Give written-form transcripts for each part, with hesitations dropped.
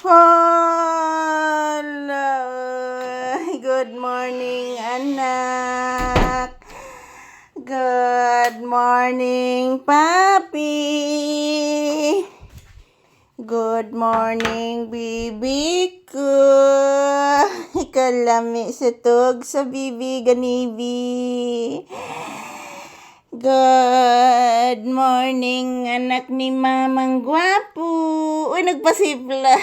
Hello. Good morning, anak. Good morning, papi. Good morning, bibi ko. Kalami sa tug sa bibi ganibi. Good morning, anak ni mamang gwapo. Uy, nagpasipla.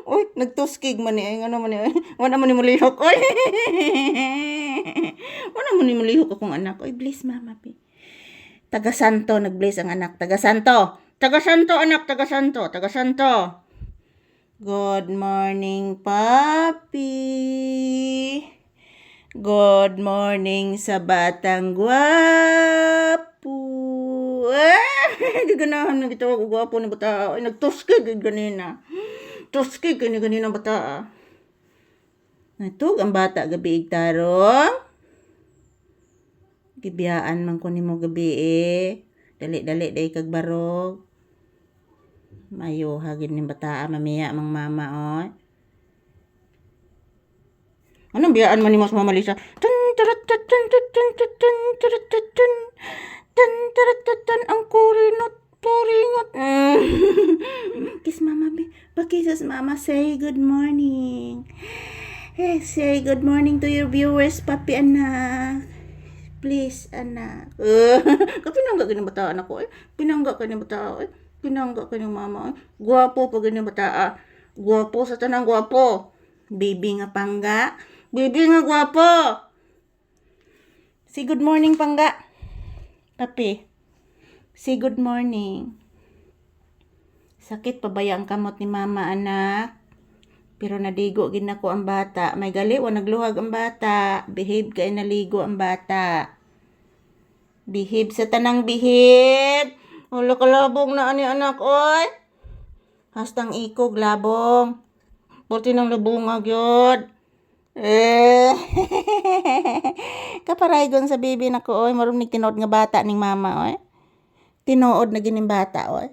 Uy, nagtuskig man ni. Ano man ni? Wala man ni malihok. Uy. Wala man ni malihok akong anak. Uy, bless mama, pi. Taga Santo, nag-bless ang anak. Taga Santo. Taga Santo, anak. Taga Santo. Taga Santo. Good morning, papi. Good morning sa batang gwapo. Gaganahan na gitawag ko gwapo ni bata. Ay, nagtuskig ganina. Tuskig ganina bata. Natug ang bata gabi tarong. Gibiyaan man ko nimo gabi Dali-dali day kag barog. Mayo hagin ni bata mamiya mang mama oy. Anong biyaan man ni mas Mama Lisa? Ang kuringot. Kiss mama, be. Pakisas mama. Say good morning. Hey, say good morning to your viewers, papi anak. Please, anak. Kapinangga ka ng bata, anak ko. Pinangga ka ng bata. Pinangga ka ng mama. Guwapo pa ganyan bata. Guwapo sa tanang guwapo. Baby nga pangga. Baby nga guwapo. Say good morning, pangga. Papi. Say good morning. Sakit pa ba ang kamot ni mama, anak? Pero nadigo ginako ang bata. May gali o nagluhag ang bata. Behave kay naligo ang bata. Behave sa tanang behave. Wala ka labong na ani anak, oy. Hastang ikog labong. Pati ng labungag yun. Kaparaygon sa bibi na ko, oy. Marumig tinood nga bata ning mama, oy. Tinood na gining bata, oy.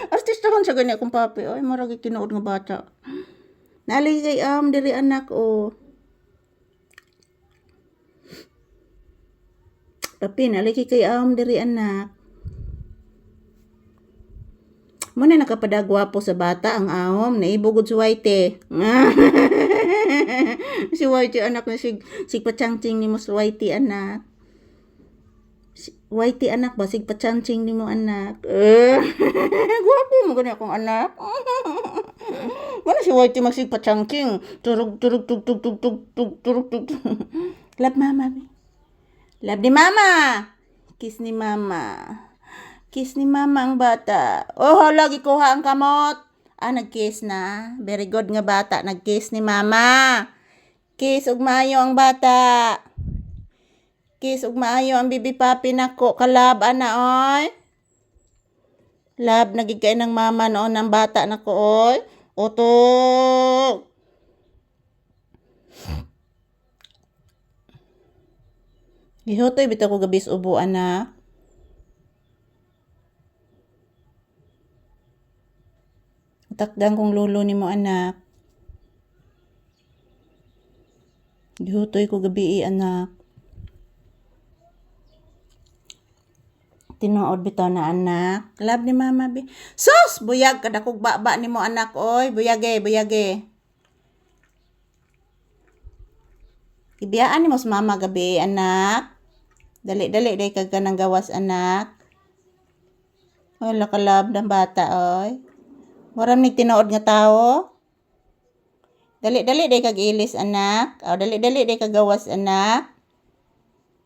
Artista kon sa ganyan akong papi, oy. Maragi tinood nga bata. Naligay diri anak, oh. Papi, naligay kay diri anak. Muna nakapadagwapo sa bata ang ahom, naibugod si Whitey. Si Whitey anak na sig pachangching ni mo si Whitey anak. Whitey anak ba sig pachangching ni mo anak. Gwapo mo gani akong anak. Wala si Whitey magsig pachangching. Turug. Love mama. Love ni mama. Kiss ni mama. Kiss ni mama ang bata. Oh, lagi kuha ang kamot. Nag-kiss na. Very good nga bata. Nag-kiss ni mama. Kiss ug maayo ang bata. Kiss ug maayo ang bibi papi nako. Kalab ana oy. Lab nagig kay ng mama noon ang bata nako oy. Utok. Gihotoy bitaw ko gabis ubo anak. Takdang kong lolo ni mo anak. Gihutoy ko gabi anak. Tinuod bitaw na anak. Love ni mama bi. Sus! Buyag kada kog baba ni mo anak oy. Buyage. Ibiyaan ni mo sa mama gabi anak. Dali day kag kanang gawas anak. Wala ka love ng bata oy. Waram ni tinuod nga tao. Dali day kag ilis anak. Dali day kag gawas anak.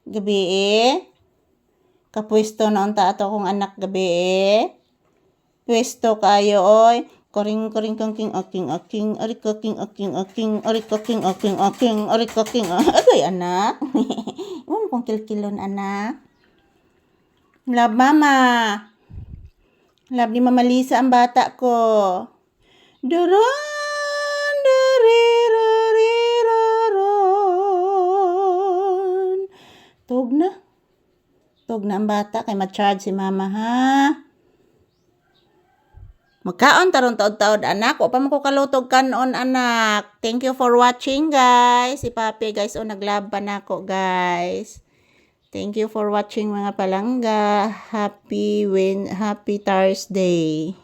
Gabi Kapwesto na unta ato kong anak gabi Pwesto kayo oy. Koring king aking. Ari kaking aking. Agay anak. Iwan kong kilkilon anak. Love mama. Love ni Mama Lisa ang bata ko. Tug na ang bata kay ma-charge si mama ha. Magkaon taron taod-taod anak, wa pa man ko kalutog kanon anak. Thank you for watching guys. Si Papi guys o naglaban ako guys. Thank you for watching mga palangga. Happy Thursday.